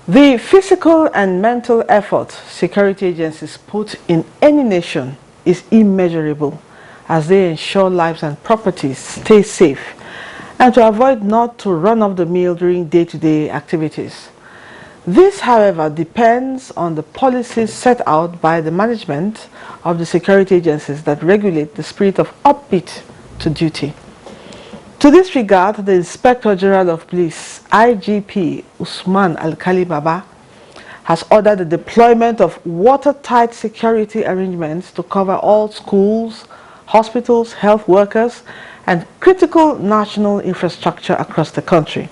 The physical and mental effort security agencies put in any nation is immeasurable as they ensure lives and properties stay safe and to avoid not to run off the mill during day-to-day activities. This, however, depends on the policies set out by the management of the security agencies that regulate the spirit of upbeat to duty. To this regard, the Inspector General of Police, IGP Usman Alkali Baba, has ordered the deployment of watertight security arrangements to cover all schools, hospitals, health workers, and critical national infrastructure across the country.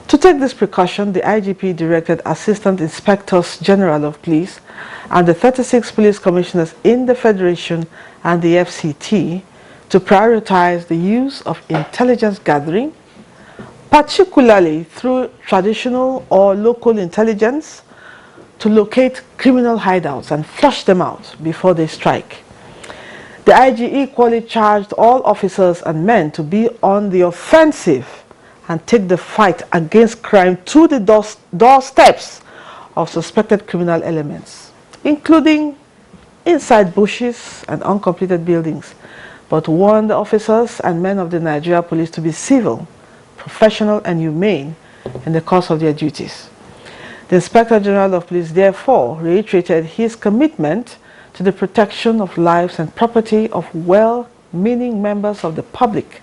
To take this precaution, the IGP directed Assistant Inspectors General of Police and the 36 police commissioners in the Federation and the FCT to prioritize the use of intelligence gathering, particularly through traditional or local intelligence, to locate criminal hideouts and flush them out before they strike. The IG equally charged all officers and men to be on the offensive and take the fight against crime to the doorsteps of suspected criminal elements, including inside bushes and uncompleted buildings, but warned the officers and men of the Nigeria Police to be civil, professional, and humane in the course of their duties. The Inspector General of Police therefore reiterated his commitment to the protection of lives and property of well-meaning members of the public,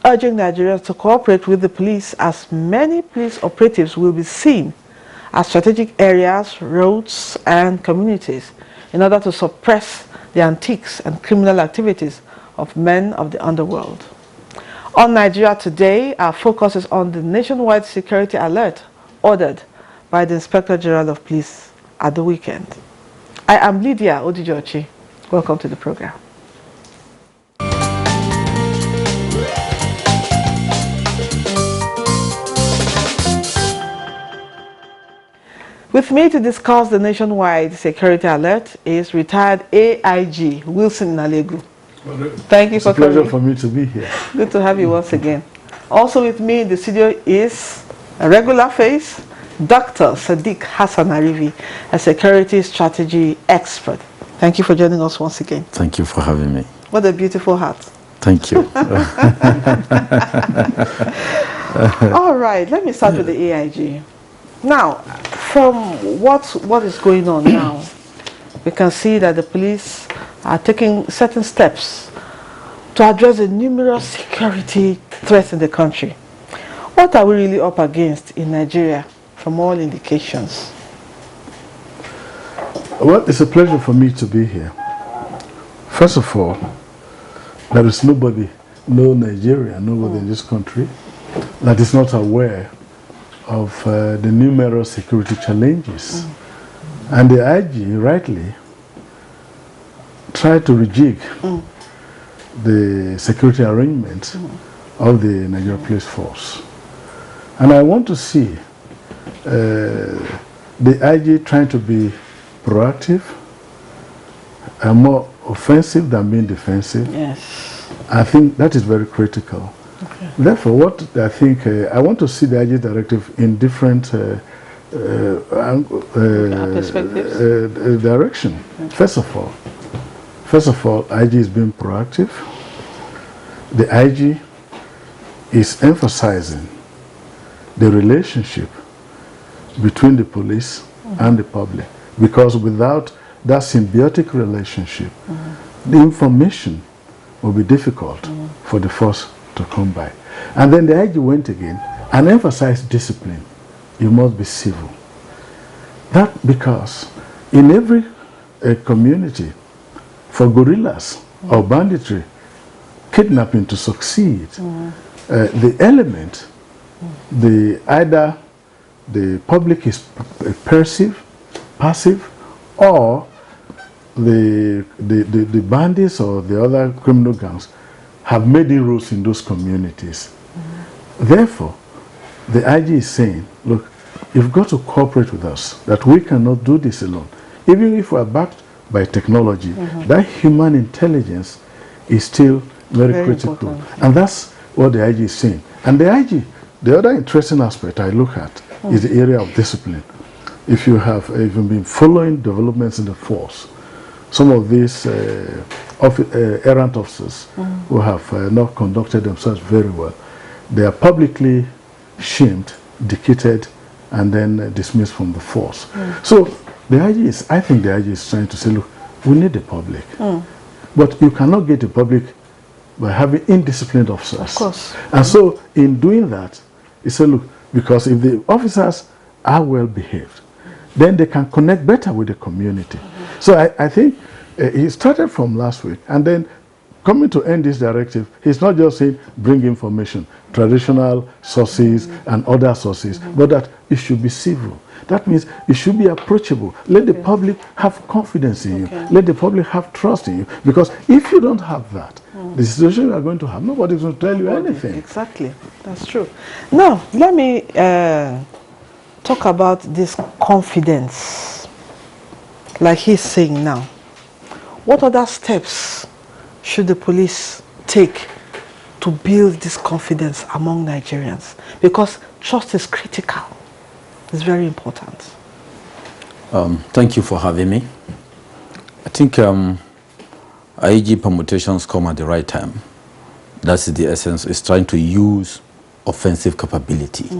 urging Nigerians to cooperate with the police as many police operatives will be seen as strategic areas, roads, and communities in order to suppress the antiques and criminal activities of men of the underworld. On Nigeria Today, our focus is on the nationwide security alert ordered by the Inspector General of Police at the weekend. I am Lydia Odijochi. Welcome to the program. With me to discuss the nationwide security alert is retired AIG Wilson Nalegu. Thank you for coming. It's a pleasure for me to be here. Good to have you once again. Also with me in the studio is a regular face, Dr. Sadiq Hassan Arivi, a security strategy expert. Thank you for joining us once again. Thank you for having me. What a beautiful hat. Thank you. All right, let me start with the AIG. Now, from what is going on now, we can see that the police are taking certain steps to address the numerous security threats in the country. What are we really up against in Nigeria from all indications? Well, it's a pleasure for me to be here. First of all, there is nobody, no Nigerian, nobody in this country that is not aware of the numerous security challenges. And the IG rightly tried to rejig the security arrangements of the Nigeria Police Force. And I want to see the IG trying to be proactive and more offensive than being defensive. Yes. I think that is very critical. Okay. Therefore, what I think, I want to see the IG directive in different direction. Okay. First of all, IG is being proactive. The IG is emphasizing the relationship between the police and the public, because without that symbiotic relationship, the information will be difficult for the force to come by. And then the IG went again and emphasized discipline. You must be civil. That because in every community, for guerrillas or banditry, kidnapping to succeed, the element, either the public is passive, or the bandits or the other criminal gangs have made inroads in those communities. Therefore, the IG is saying, look, you've got to cooperate with us, that we cannot do this alone. Even if we are backed by technology, that human intelligence is still very critical. Important. And that's what the IG is saying. And the IG, the other interesting aspect I look at is the area of discipline. If you have even been following developments in the force, some of these errant officers who have not conducted themselves very well, they are publicly shamed, dictated, and then dismissed from the force. So the IG is, I think the IG is trying to say, look, we need the public. But you cannot get the public by having indisciplined officers. Of course. And so in doing that, he said, look, because if the officers are well behaved, then they can connect better with the community. So I think he started from last week, and then coming to end this directive, he's not just saying bring information, traditional sources and other sources, but that it should be civil. That means it should be approachable. Let the public have confidence in you. Let the public have trust in you. Because if you don't have that, the situation you are going to have, nobody's going to tell you anything. Exactly. That's true. Now, let me talk about this confidence. Like he's saying now. What other steps should the police take to build this confidence among Nigerians? Because trust is critical. It's very important. Thank you for having me. I think IG permutations come at the right time. That's the essence. It's trying to use offensive capability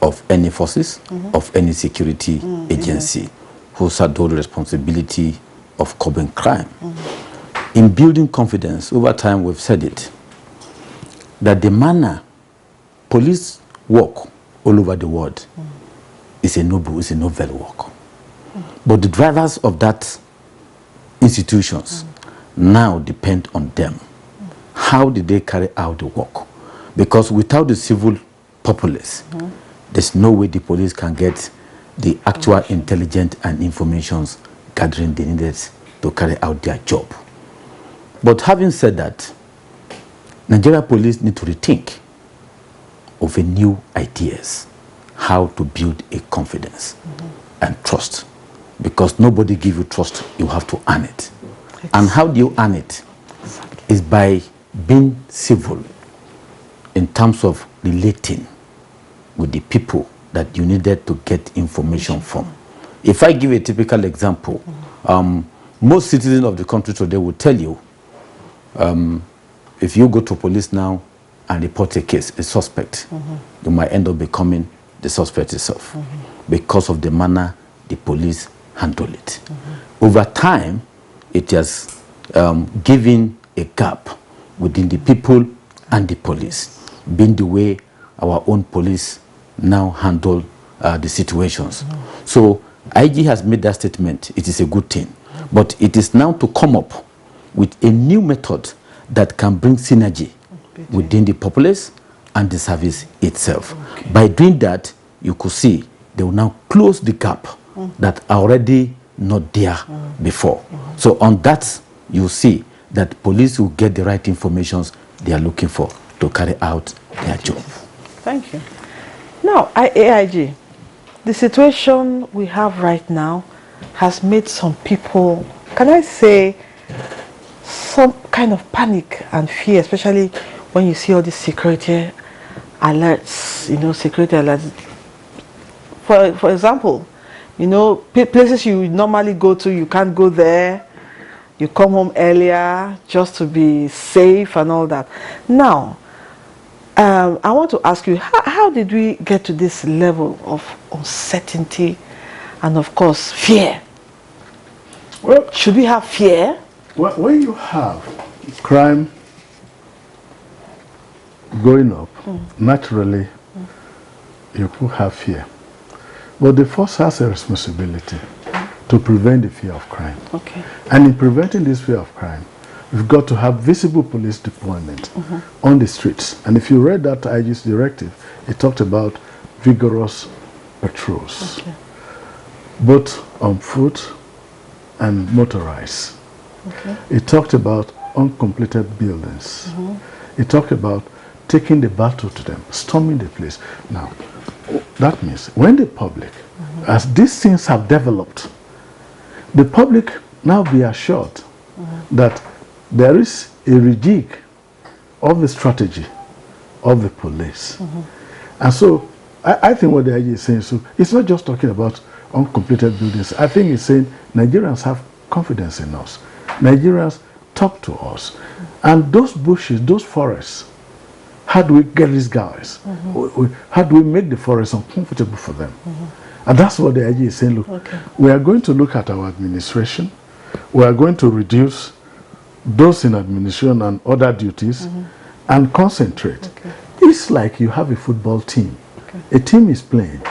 of any forces, of any security agency who saddle the responsibility of curbing crime. In building confidence, over time we've said it, that the manner police work all over the world is a noble work. But the drivers of that institutions now depend on them. How did they carry out the work? Because without the civil populace, there's no way the police can get the actual intelligence and informations gathering they needed to carry out their job. But having said that, Nigeria police need to rethink of a new ideas how to build a confidence and trust, because nobody give you trust, you have to earn it. And how do you earn it? Is by being civil in terms of relating with the people that you needed to get information from. If I give a typical example, most citizens of the country today will tell you, if you go to police now and report a case, a suspect, you might end up becoming the suspect itself because of the manner the police handle it. Over time, it has given a gap within the people and the police, being the way our own police now handle the situations. So IG has made that statement. It is a good thing. But it is now to come up with a new method that can bring synergy within the populace and the service itself. By doing that, you could see they will now close the gap that are already not there before. So on that, you see that police will get the right information they are looking for to carry out their job. Thank you. Now, AIG, the situation we have right now has made some people, can I say, some kind of panic and fear, especially when you see all these security alerts, security alerts. For example, places you normally go to, you can't go there. You come home earlier just to be safe and all that. Now, I want to ask you, how did we get to this level of uncertainty and, of course, fear? Well, should we have fear? When you have crime going up, naturally, you could have fear. But the force has a responsibility to prevent the fear of crime. Okay. And in preventing this fear of crime, we've got to have visible police deployment on the streets. And if you read that IG's directive, it talked about vigorous patrols, both on foot and motorized. It talked about uncompleted buildings. It talked about taking the battle to them, storming the place. Now, that means when the public, as these things have developed, the public now be assured that there is a rejig of the strategy of the police. And so I think what the IG is saying, so it's not just talking about uncompleted buildings. I think it's saying Nigerians have confidence in us. Nigerians talk to us. And those bushes, those forests, how do we get these guys? How do we make the forest uncomfortable for them? And that's what the IG is saying, look, we are going to look at our administration. We are going to reduce those in administration and other duties and concentrate. It's like you have a football team. A team is playing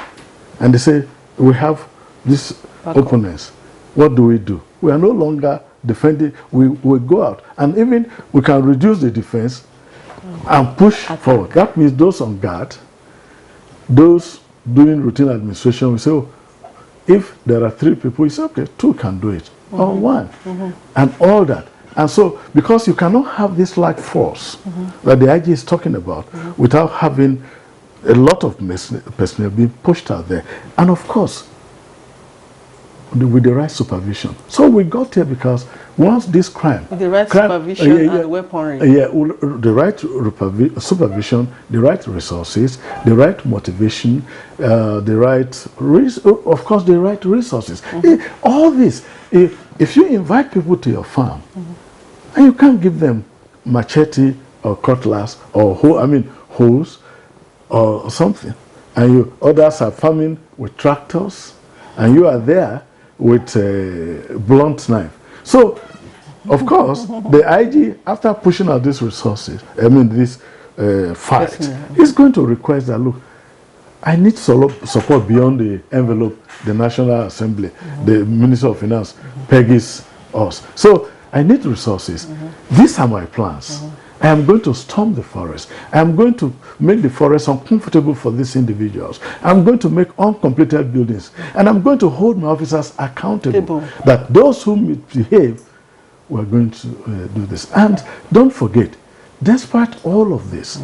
and they say, we have these opponents. What do? We are no longer defending. We go out and even we can reduce the defense and push forward. That means those on guard, those doing routine administration, we say, oh, if there are 3 people, we say, okay, 2 can do it, or 1, and all that. And so, because you cannot have this like force that the IG is talking about without having a lot of personnel being pushed out there. And of course, with the right supervision. So we got here because once this crime... With the right supervision and weaponry. The right supervision, the right resources, the right motivation, the right... of course, the right resources. All this, if you invite people to your farm, and you can't give them machete or cutlass or hose or something, and others are farming with tractors, and you are there with a blunt knife. So, of course, the IG, after pushing out these resources, this fight, is going to request that, look, I need support beyond the envelope the National Assembly, the Minister of Finance pegs us. So, I need resources. These are my plans. I am going to storm the forest. I am going to make the forest uncomfortable for these individuals. I'm going to make uncompleted buildings. And I'm going to hold my officers accountable that those who misbehave, we're going to do this. And don't forget, despite all of this,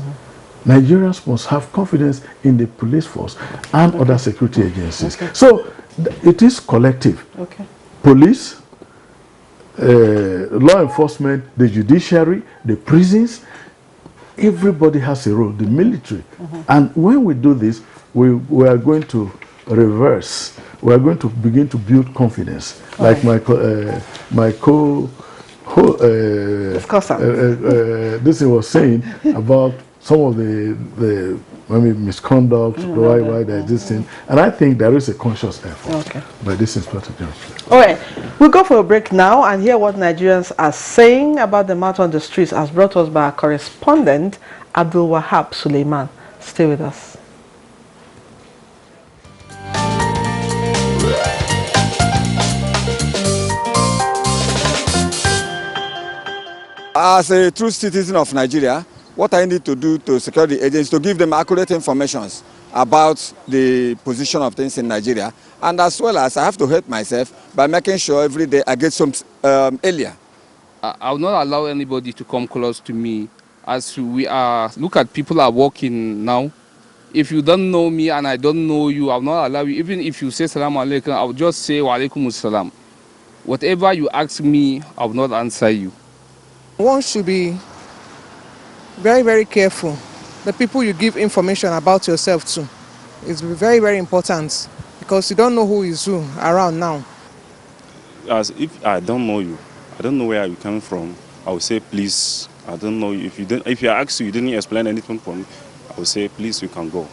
Nigerians must have confidence in the police force and other security agencies. So it is collective. Police, law enforcement, the judiciary, the prisons, everybody has a role, the military. And when we do this, we are going to reverse. We are going to begin to build confidence. Like this was saying about some of the misconduct, why there is this thing. And I think there is a conscious effort by this Inspector General. All right, we'll go for a break now and hear what Nigerians are saying about the matter on the streets, as brought us by our correspondent, Abdul Wahab Suleiman. Stay with us. As a true citizen of Nigeria, what I need to do to security agents to give them accurate information about the position of things in Nigeria, and as well as I have to help myself by making sure every day I get some earlier. I will not allow anybody to come close to me. As we are, look at people are walking now. If you don't know me and I don't know you, I will not allow you. Even if you say salam alaikum, I will just say wa alaikum salam. Whatever you ask me, I will not answer you. One should be very, very careful. The people you give information about yourself to is very, very important, because you don't know who is who around now. As if I don't know you, I don't know where you come from, I will say, please, I don't know you. If you ask you didn't explain anything for me, I will say, please, you can go.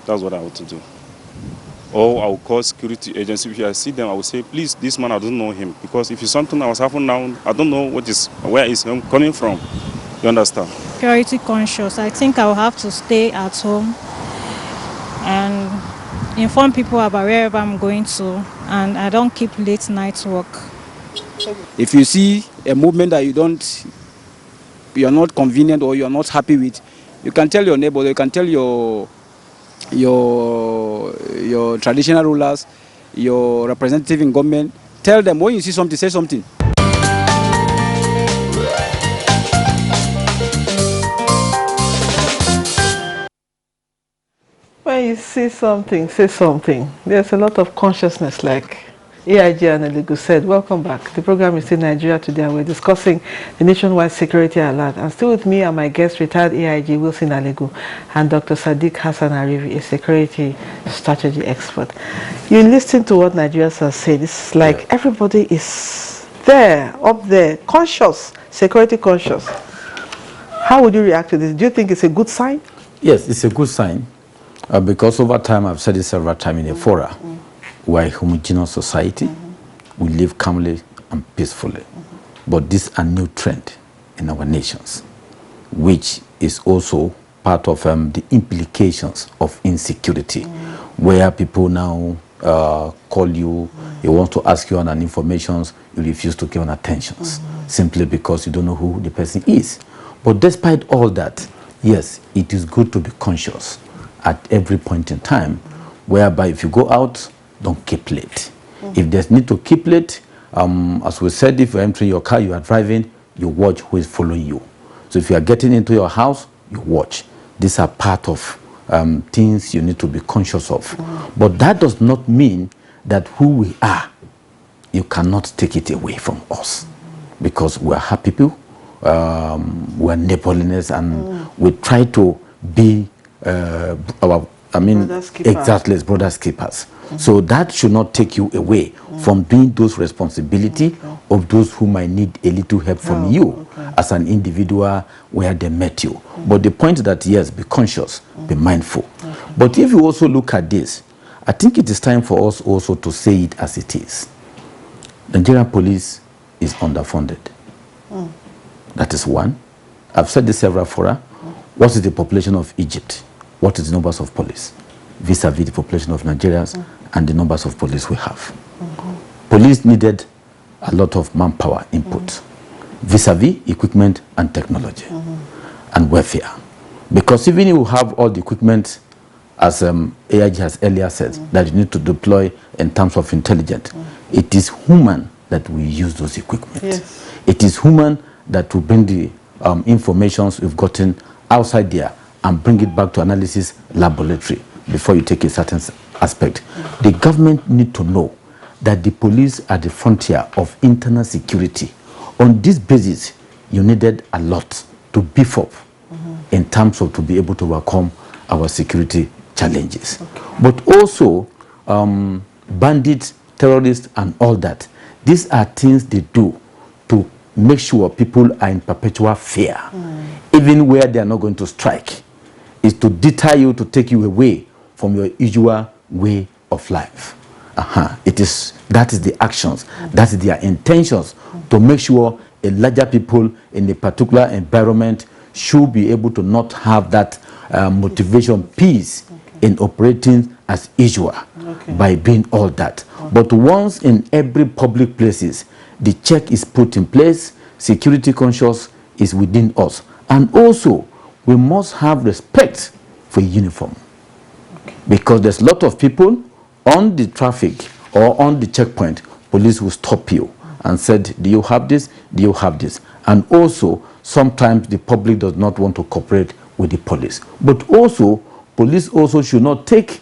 That's what I want to do. Or I will call security agency. If I see them, I will say, please, this man, I don't know him. Because if it's something that was happening now, I don't know where is him coming from. You understand? Security conscious. I think I will have to stay at home and inform people about wherever I'm going to, and I don't keep late night work. If you see a movement that you are not convenient or you are not happy with, you can tell your neighbor, you can tell your traditional rulers, your representative in government. Tell them when you see something, say something. When you see something, say something. There's a lot of consciousness, like AIG and Elego said, welcome back. The program is still Nigeria Today and we're discussing the nationwide security alert. And still with me are my guest, retired AIG Wilson Alego and Dr. Sadiq Hassan Arivi, a security strategy expert. You listen to what Nigerians are saying. It's like everybody is there, up there, conscious, security conscious. How would you react to this? Do you think it's a good sign? Yes, it's a good sign because over time, I've said it several times in a fora, we're a homogeneous society. We live calmly and peacefully. But this is a new trend in our nations, which is also part of the implications of insecurity, where people now call you, they want to ask you on an information, you refuse to give an attention, simply because you don't know who the person is. But despite all that, yes, it is good to be conscious at every point in time, whereby if you go out, don't keep late. If there's need to keep late, as we said, if you're entering your car, you are driving, you watch who is following you. So if you are getting into your house, you watch. These are part of things you need to be conscious of. But that does not mean that who we are, you cannot take it away from us. Because we are happy people, we're neighborliness, and we try to be Brothers keepers. exactly, as brothers keepers. So that should not take you away from doing those responsibility of those who might need a little help from you as an individual where they met you. But the point that, yes, be conscious, be mindful. But if you also look at this, I think it is time for us also to say it as it is. Nigerian police is underfunded. That is one. I've said this several fora. What is the population of Egypt? What is the numbers of police vis-a-vis the population of Nigerians and the numbers of police we have? Police needed a lot of manpower input vis-a-vis equipment and technology and welfare. Because even if you have all the equipment, as AIG has earlier said, that you need to deploy in terms of intelligence, it is human that we use those equipment. Yes. It is human that will bring the informations we've gotten outside there and bring it back to analysis laboratory before you take a certain aspect. The government need to know that the police are the frontier of internal security. On this basis, you needed a lot to beef up in terms of to be able to overcome our security challenges. But also, bandits, terrorists, and all that, these are things they do to make sure people are in perpetual fear, even where they are not going to strike. Is to deter you, to take you away from your usual way of life. That is the actions, that is their intentions, to make sure a larger people in a particular environment should be able to not have that motivation piece in operating as usual by doing all that. But once in every public places, the check is put in place, security conscious is within us. And also, we must have respect for uniform. Because there's a lot of people on the traffic or on the checkpoint, police will stop you and said, do you have this? Do you have this? And also, sometimes the public does not want to cooperate with the police. But also, police also should not take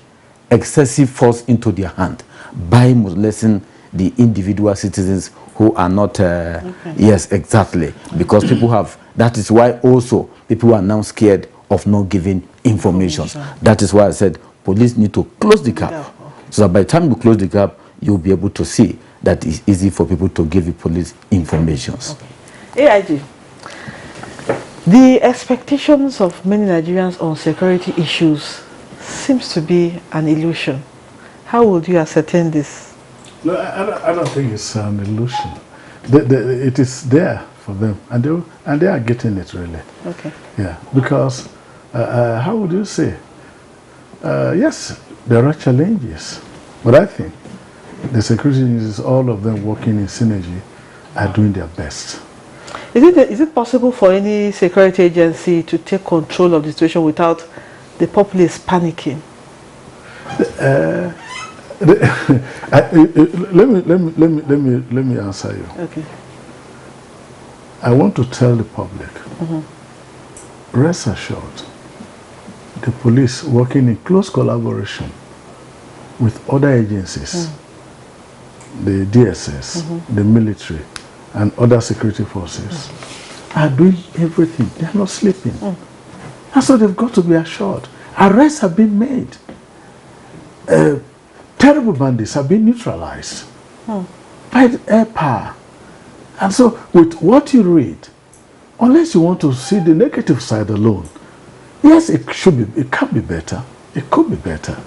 excessive force into their hand by molesting the individual citizens who are not, yes, exactly. Because people have, that is why also people are now scared of not giving information. That is why I said police need to close the gap. So that by the time you close the gap, you'll be able to see that it's easy for people to give the police information. AIG, the expectations of many Nigerians on security issues seems to be an illusion. How would you ascertain this? No, I don't think it's an illusion. It is there for them, and they are getting it really. Okay. Yeah, because how would you say? Yes, there are challenges, but I think the security agencies, all of them working in synergy, are doing their best. Is it possible for any security agency to take control of the situation without the populace panicking? Let me answer you. Okay. I want to tell the public, rest assured, the police working in close collaboration with other agencies the DSS, the military, and other security forces are doing everything. They are not sleeping. And so they've got to be assured. Arrests have been made. Terrible bandits have been neutralized by the air power. And so with what you read, unless you want to see the negative side alone, yes, it can be better. It could be better.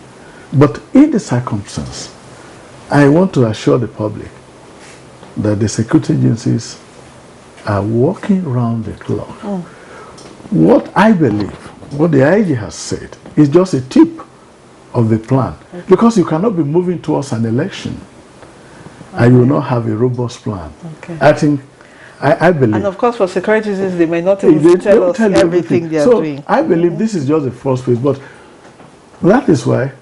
But in the circumstance, I want to assure the public that the security agencies are working around the clock. What I believe, what the IG has said, is just a tip of the plan. Because you cannot be moving towards an election and you will not have a robust plan. I think, I believe. And of course, for security reasons, they may not even tell us everything they are doing. I believe this is just the first phase, but that is why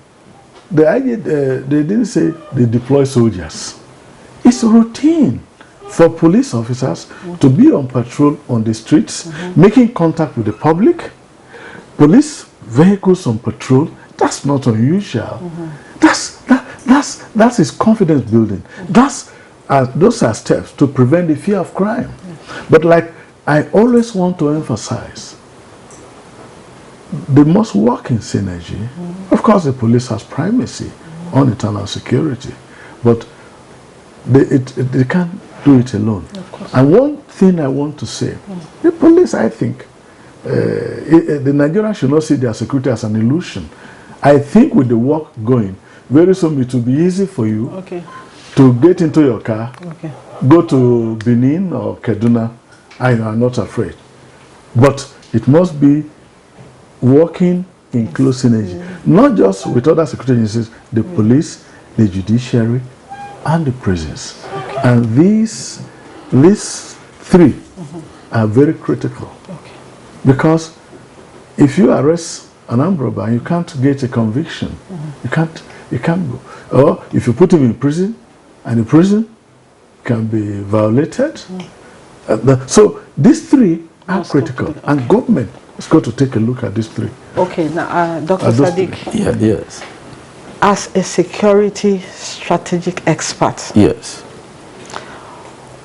the IG, they didn't say they deploy soldiers. It's routine for police officers to be on patrol on the streets, making contact with the public. Police vehicles on patrol, that's not unusual. That is confidence building. Those are steps to prevent the fear of crime. But like I always want to emphasize, they must work in synergy. Of course, the police has primacy on internal security, but they can't do it alone. And one thing I want to say, the police, I think, the Nigerians should not see their security as an illusion. I think with the work going, very soon it will be easy for you to get into your car, go to Benin or Kaduna, and you are not afraid. But it must be working in close synergy, not just with other security agencies, the police, the judiciary, and the prisons. And these three are very critical. Because if you arrest an armed robber and you can't get a conviction, you can't go. Or if you put him in prison, and the prison can be violated. So these three are critical, and government is going to take a look at these three. Okay, now Dr. Sadiq. Yes. As a security strategic expert, Yes.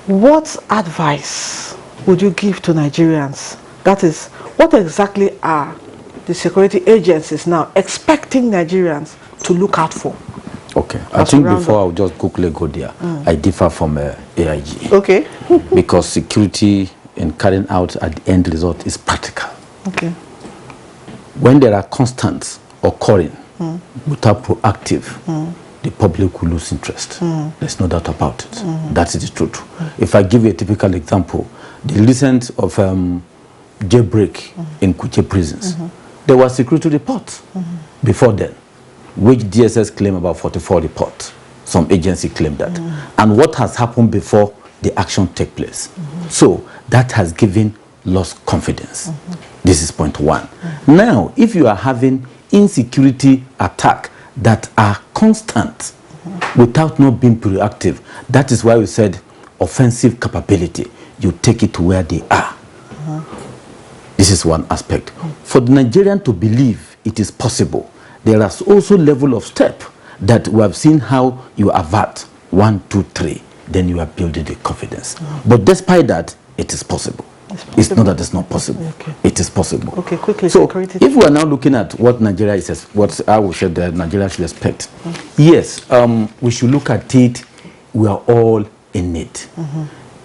what advice would you give to Nigerians? That is, what exactly are the security agencies now expecting Nigerians to look out for? Okay, I think before I'll just quickly go there, I differ from AIG. Okay. Because security and carrying out at the end result is practical. Okay. When there are constants occurring without proactive, the public will lose interest. There's no doubt about it. That is the truth. If I give you a typical example, the recent of jailbreak in Kuje prisons, there were security reports before then, which DSS claimed about 44 reports. Some agency claimed that. And what has happened before the action take place? So that has given lost confidence. This is point one. Now, if you are having insecurity attack that are constant without not being proactive, that is why we said offensive capability. You take it to where they are. This is one aspect. For the Nigerian to believe it is possible, there is also level of step that we have seen how you avert 1, 2, 3, then you are building the confidence. But despite that, it is possible. It's not that it's not possible. It is possible. Okay, quickly. So if we are now looking at what Nigeria is, what I would say that Nigeria should expect, yes, we should look at it. We are all in it.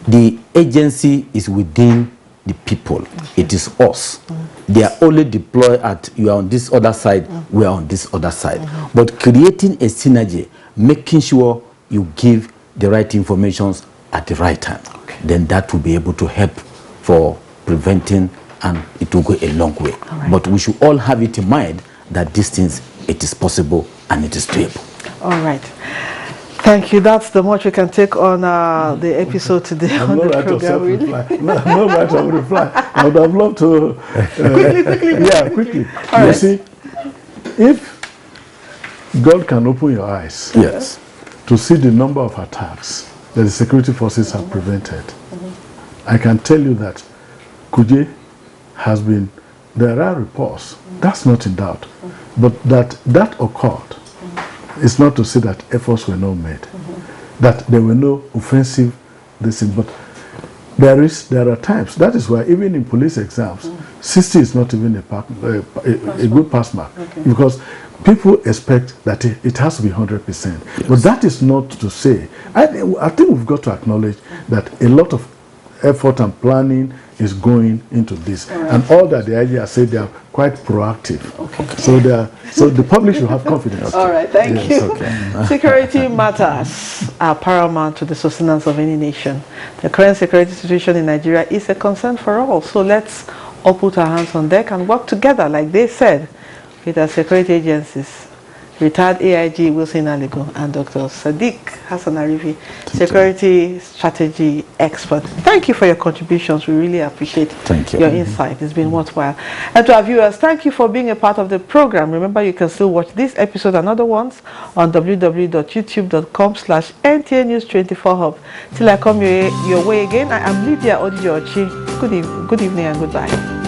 The agency is within the people. It is us. They are only deployed at, you are on this other side, we are on this other side. But creating a synergy, making sure you give the right information at the right time, then that will be able to help for preventing, and it will go a long way. But we should all have it in mind that these things, it is possible and it is doable. All right. Thank you. That's the much we can take on the episode today on the program. Really? No right of reply. I would have loved to... quickly. Yeah, quickly. You see, if God can open your eyes to see the number of attacks that the security forces have prevented, I can tell you that Kuje has been... There are reports. That's not in doubt. But that occurred, it's not to say that efforts were not made. that there were no offensive this thing, but there are times. That is why even in police exams, 60 is not even a good pass mark, because people expect that it has to be 100%. Yes. But that is not to say. I think we've got to acknowledge that a lot of effort and planning is going into this, and all that the IG has said, they are quite proactive. So the public should have confidence. All right, thank you. Security matters are paramount to the sustenance of any nation. The current security situation in Nigeria is a concern for all. So let's all put our hands on deck and work together, like they said, with our security agencies. Retired AIG Wilson Aligo and Dr. Sadiq Hassan Arifi, security strategy expert. Thank you for your contributions. We really appreciate your insight. It's been worthwhile. And to our viewers, thank you for being a part of the program. Remember, you can still watch this episode and other ones on www.youtube.com/NTA News 24 Hub. Till I come your way again, I am Lydia Odijochi. Good evening and goodbye.